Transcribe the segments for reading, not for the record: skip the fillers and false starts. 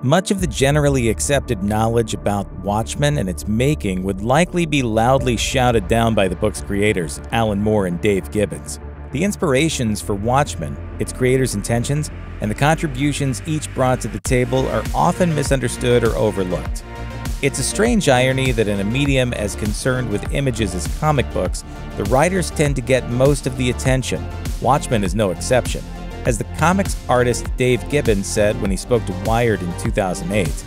Much of the generally accepted knowledge about Watchmen and its making would likely be loudly shouted down by the book's creators, Alan Moore and Dave Gibbons. The inspirations for Watchmen, its creators' intentions, and the contributions each brought to the table are often misunderstood or overlooked. It's a strange irony that in a medium as concerned with images as comic books, the writers tend to get most of the attention. Watchmen is no exception. As the comics artist Dave Gibbons said when he spoke to Wired in 2008,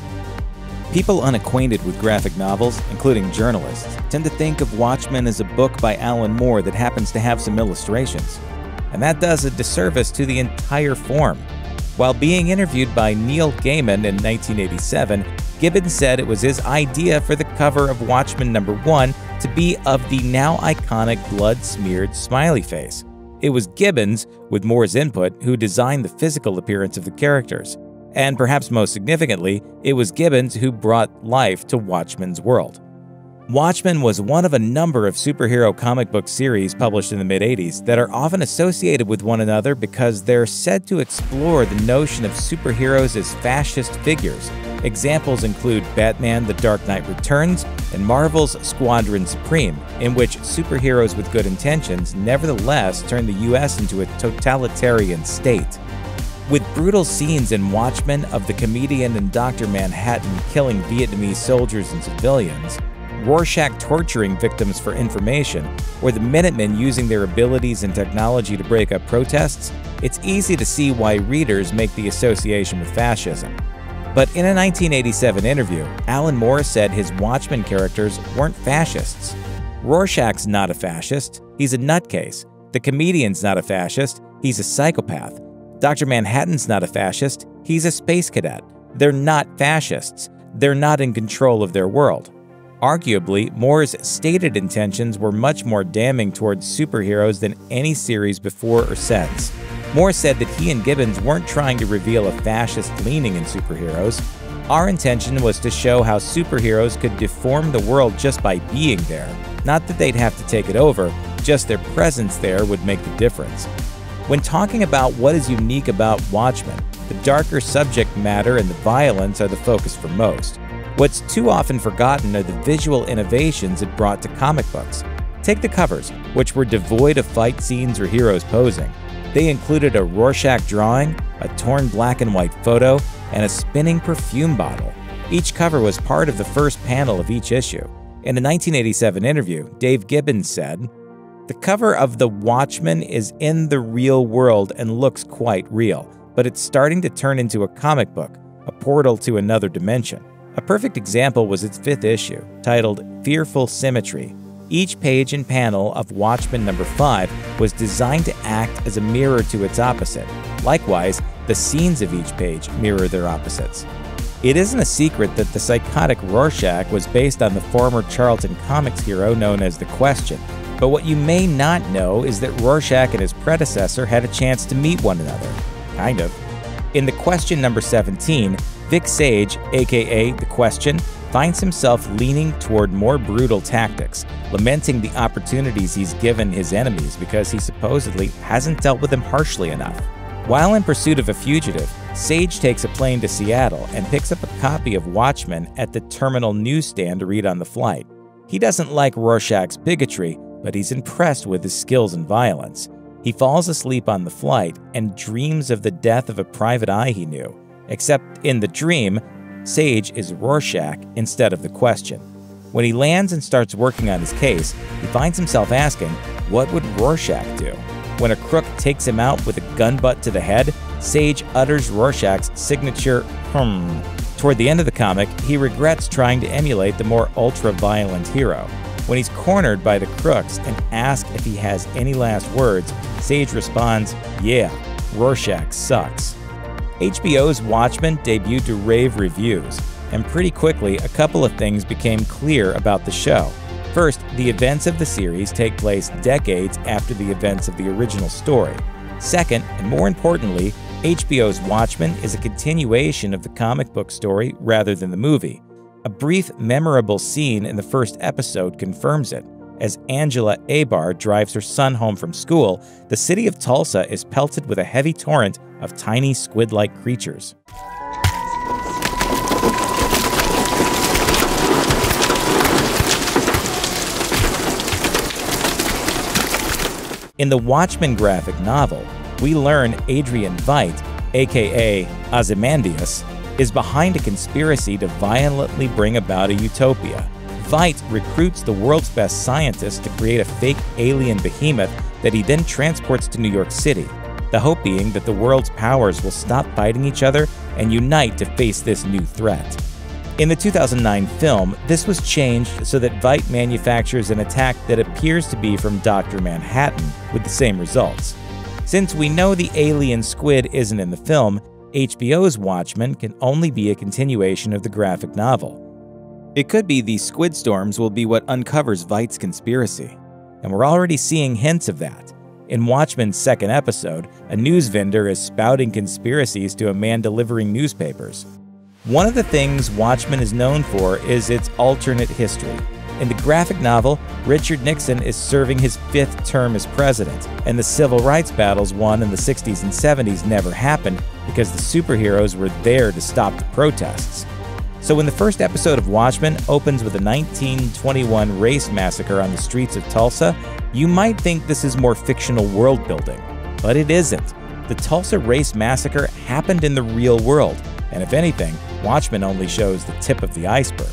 "People unacquainted with graphic novels, including journalists, tend to think of Watchmen as a book by Alan Moore that happens to have some illustrations. And that does a disservice to the entire form." While being interviewed by Neil Gaiman in 1987, Gibbons said it was his idea for the cover of Watchmen #1 to be of the now iconic blood-smeared smiley face. It was Gibbons, with Moore's input, who designed the physical appearance of the characters. And perhaps most significantly, it was Gibbons who brought life to Watchmen's world. Watchmen was one of a number of superhero comic book series published in the mid-80s that are often associated with one another because they're said to explore the notion of superheroes as fascist figures. Examples include Batman: The Dark Knight Returns and Marvel's Squadron Supreme, in which superheroes with good intentions nevertheless turn the US into a totalitarian state. With brutal scenes in Watchmen of the comedian and Dr. Manhattan killing Vietnamese soldiers and civilians, Rorschach torturing victims for information, or the Minutemen using their abilities and technology to break up protests, it's easy to see why readers make the association with fascism. But in a 1987 interview, Alan Moore said his Watchmen characters weren't fascists. Rorschach's not a fascist, he's a nutcase. The comedian's not a fascist, he's a psychopath. Dr. Manhattan's not a fascist, he's a space cadet. They're not fascists. They're not in control of their world. Arguably, Moore's stated intentions were much more damning towards superheroes than any series before or since. Moore said that he and Gibbons weren't trying to reveal a fascist leaning in superheroes. "Our intention was to show how superheroes could deform the world just by being there. Not that they'd have to take it over, just their presence there would make the difference." When talking about what is unique about Watchmen, the darker subject matter and the violence are the focus for most. What's too often forgotten are the visual innovations it brought to comic books. Take the covers, which were devoid of fight scenes or heroes posing. They included a Rorschach drawing, a torn black and white photo, and a spinning perfume bottle. Each cover was part of the first panel of each issue. In a 1987 interview, Dave Gibbons said, "The cover of The Watchmen is in the real world and looks quite real, but it's starting to turn into a comic book, a portal to another dimension." A perfect example was its 5th issue, titled Fearful Symmetry. Each page and panel of Watchmen #5 was designed to act as a mirror to its opposite. Likewise, the scenes of each page mirror their opposites. It isn't a secret that the psychotic Rorschach was based on the former Charlton Comics hero known as The Question. But what you may not know is that Rorschach and his predecessor had a chance to meet one another. Kind of. In The Question #17, Vic Sage, aka The Question, finds himself leaning toward more brutal tactics, lamenting the opportunities he's given his enemies because he supposedly hasn't dealt with them harshly enough. While in pursuit of a fugitive, Sage takes a plane to Seattle and picks up a copy of Watchmen at the terminal newsstand to read on the flight. He doesn't like Rorschach's bigotry, but he's impressed with his skills and violence. He falls asleep on the flight and dreams of the death of a private eye he knew. Except in the dream, Sage is Rorschach instead of The Question. When he lands and starts working on his case, he finds himself asking, what would Rorschach do? When a crook takes him out with a gun butt to the head, Sage utters Rorschach's signature "hum." Toward the end of the comic, he regrets trying to emulate the more ultra-violent hero. When he's cornered by the crooks and asked if he has any last words, Sage responds, "Yeah, Rorschach sucks." HBO's Watchmen debuted to rave reviews, and pretty quickly a couple of things became clear about the show. First, the events of the series take place decades after the events of the original story. Second, and more importantly, HBO's Watchmen is a continuation of the comic book story rather than the movie. A brief, memorable scene in the first episode confirms it. As Angela Abar drives her son home from school, the city of Tulsa is pelted with a heavy torrent of tiny squid-like creatures. In the Watchmen graphic novel, we learn Adrian Veidt, aka Ozymandias, is behind a conspiracy to violently bring about a utopia. Veidt recruits the world's best scientists to create a fake alien behemoth that he then transports to New York City, the hope being that the world's powers will stop fighting each other and unite to face this new threat. In the 2009 film, this was changed so that Veidt manufactures an attack that appears to be from Dr. Manhattan, with the same results. Since we know the alien squid isn't in the film, HBO's Watchmen can only be a continuation of the graphic novel. It could be these squid storms will be what uncovers Veidt's conspiracy, and we're already seeing hints of that. In Watchmen's second episode, a news vendor is spouting conspiracies to a man delivering newspapers. One of the things Watchmen is known for is its alternate history. In the graphic novel, Richard Nixon is serving his 5th term as president, and the civil rights battles won in the 60s and 70s never happened because the superheroes were there to stop the protests. So when the first episode of Watchmen opens with a 1921 race massacre on the streets of Tulsa, you might think this is more fictional world building, but it isn't. The Tulsa race massacre happened in the real world, and if anything, Watchmen only shows the tip of the iceberg.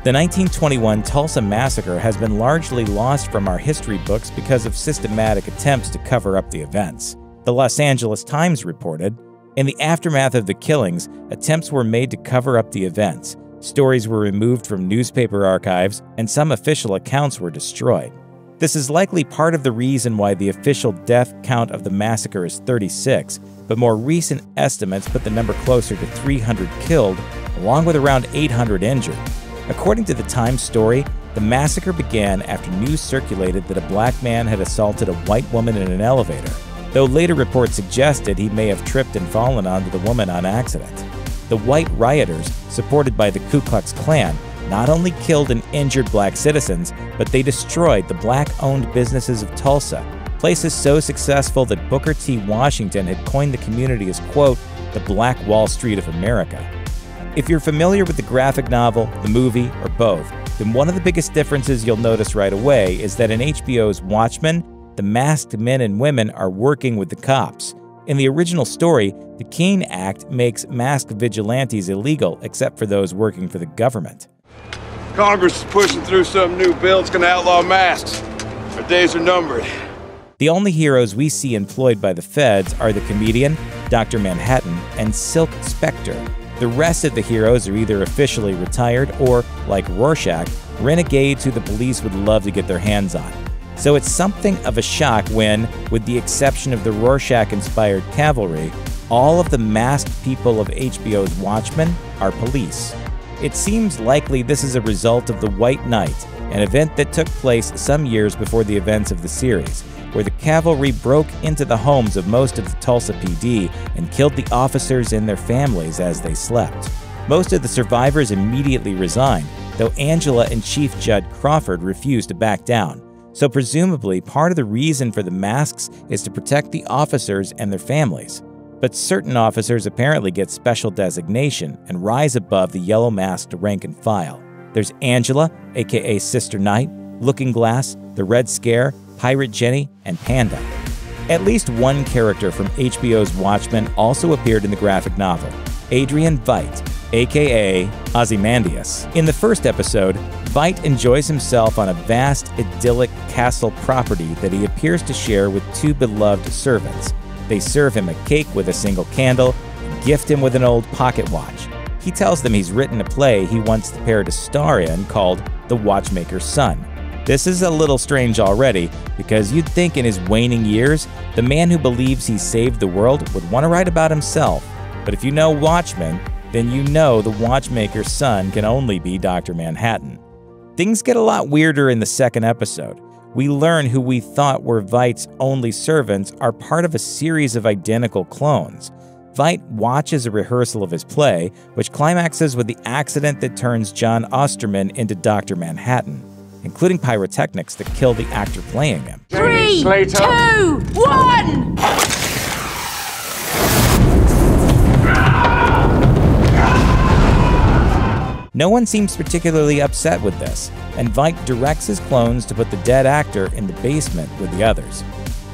The 1921 Tulsa massacre has been largely lost from our history books because of systematic attempts to cover up the events. The Los Angeles Times reported, in the aftermath of the killings, attempts were made to cover up the events. Stories were removed from newspaper archives, and some official accounts were destroyed. This is likely part of the reason why the official death count of the massacre is 36, but more recent estimates put the number closer to 300 killed, along with around 800 injured. According to the Times story, the massacre began after news circulated that a black man had assaulted a white woman in an elevator, though later reports suggested he may have tripped and fallen onto the woman on accident. The white rioters, supported by the Ku Klux Klan, not only killed and injured black citizens, but they destroyed the black-owned businesses of Tulsa, places so successful that Booker T. Washington had coined the community as, quote, the Black Wall Street of America. If you're familiar with the graphic novel, the movie, or both, then one of the biggest differences you'll notice right away is that in HBO's Watchmen, the masked men and women are working with the cops. In the original story, the Keene Act makes masked vigilantes illegal except for those working for the government. Congress is pushing through some new bill that's going to outlaw masks. Our days are numbered. The only heroes we see employed by the feds are the comedian, Dr. Manhattan, and Silk Spectre. The rest of the heroes are either officially retired or, like Rorschach, renegades who the police would love to get their hands on. So it's something of a shock when, with the exception of the Rorschach-inspired cavalry, all of the masked people of HBO's Watchmen are police. It seems likely this is a result of the White Night, an event that took place some years before the events of the series, where the cavalry broke into the homes of most of the Tulsa PD and killed the officers and their families as they slept. Most of the survivors immediately resigned, though Angela and Chief Judd Crawford refused to back down. So presumably, part of the reason for the masks is to protect the officers and their families. But certain officers apparently get special designation and rise above the yellow-masked rank and file. There's Angela, aka Sister Night, Looking Glass, the Red Scare, Pirate Jenny, and Panda. At least one character from HBO's Watchmen also appeared in the graphic novel, Adrian Veidt, aka Ozymandias. In the first episode, Veidt enjoys himself on a vast, idyllic castle property that he appears to share with two beloved servants. They serve him a cake with a single candle and gift him with an old pocket watch. He tells them he's written a play he wants the pair to star in called The Watchmaker's Son. This is a little strange already, because you'd think in his waning years, the man who believes he saved the world would want to write about himself. But if you know Watchmen, then you know the Watchmaker's son can only be Dr. Manhattan. Things get a lot weirder in the second episode. We learn who we thought were Veidt's only servants are part of a series of identical clones. Veidt watches a rehearsal of his play, which climaxes with the accident that turns John Osterman into Dr. Manhattan, including pyrotechnics that kill the actor playing him. 3, 2, 1! No one seems particularly upset with this, and Veidt directs his clones to put the dead actor in the basement with the others.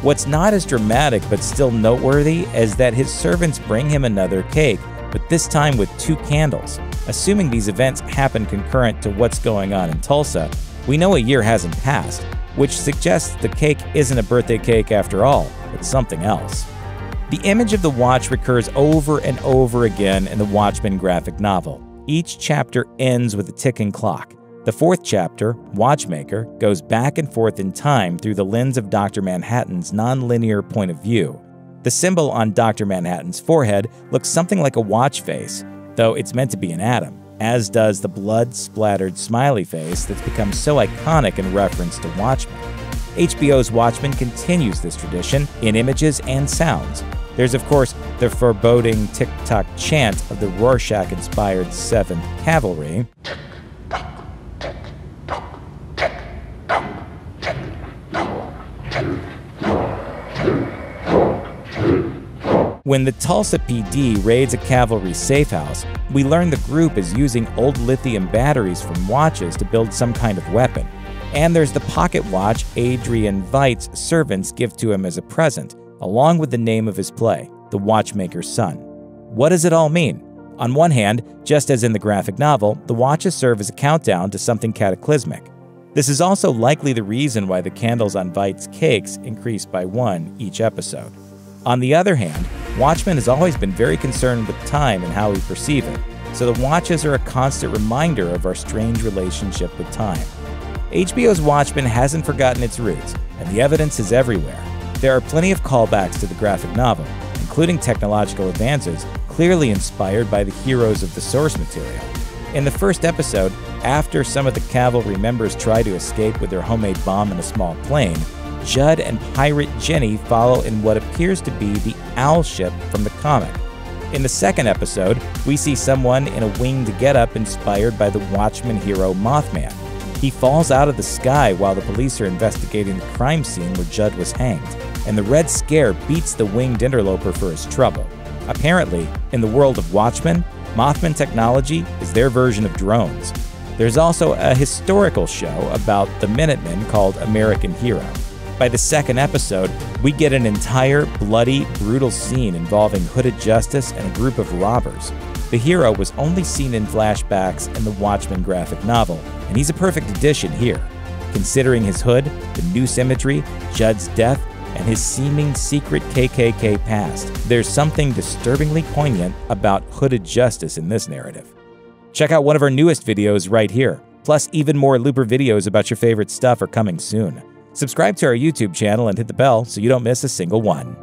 What's not as dramatic but still noteworthy is that his servants bring him another cake, but this time with 2 candles. Assuming these events happen concurrent to what's going on in Tulsa, we know a year hasn't passed, which suggests the cake isn't a birthday cake after all, but something else. The image of the watch recurs over and over again in the Watchmen graphic novel. Each chapter ends with a ticking clock. The 4th chapter, Watchmaker, goes back and forth in time through the lens of Dr. Manhattan's non-linear point of view. The symbol on Dr. Manhattan's forehead looks something like a watch face, though it's meant to be an atom, as does the blood-splattered smiley face that's become so iconic in reference to Watchmen. HBO's Watchmen continues this tradition in images and sounds. There's, of course, the foreboding tick-tock chant of the Rorschach-inspired 7th Cavalry. When the Tulsa PD raids a cavalry safe house, we learn the group is using old lithium batteries from watches to build some kind of weapon. And there's the pocket watch Adrian Veidt's servants give to him as a present, along with the name of his play, The Watchmaker's Son. What does it all mean? On one hand, just as in the graphic novel, the watches serve as a countdown to something cataclysmic. This is also likely the reason why the candles on Veidt's cakes increase by 1 each episode. On the other hand, Watchmen has always been very concerned with time and how we perceive it, so the watches are a constant reminder of our strange relationship with time. HBO's Watchmen hasn't forgotten its roots, and the evidence is everywhere. There are plenty of callbacks to the graphic novel, including technological advances clearly inspired by the heroes of the source material. In the first episode, after some of the cavalry members try to escape with their homemade bomb in a small plane, Judd and Pirate Jenny follow in what appears to be the owl ship from the comic. In the second episode, we see someone in a winged getup inspired by the Watchmen hero Mothman. He falls out of the sky while the police are investigating the crime scene where Judd was hanged, and the Red Scare beats the winged interloper for his trouble. Apparently, in the world of Watchmen, Mothman technology is their version of drones. There's also a historical show about the Minutemen called American Hero. By the second episode, we get an entire bloody, brutal scene involving Hooded Justice and a group of robbers. The hero was only seen in flashbacks in the Watchmen graphic novel, and he's a perfect addition here. Considering his hood, the noose imagery, Judd's death, and his seeming secret KKK past, there's something disturbingly poignant about Hooded Justice in this narrative. Check out one of our newest videos right here. Plus, even more Looper videos about your favorite stuff are coming soon. Subscribe to our YouTube channel and hit the bell so you don't miss a single one.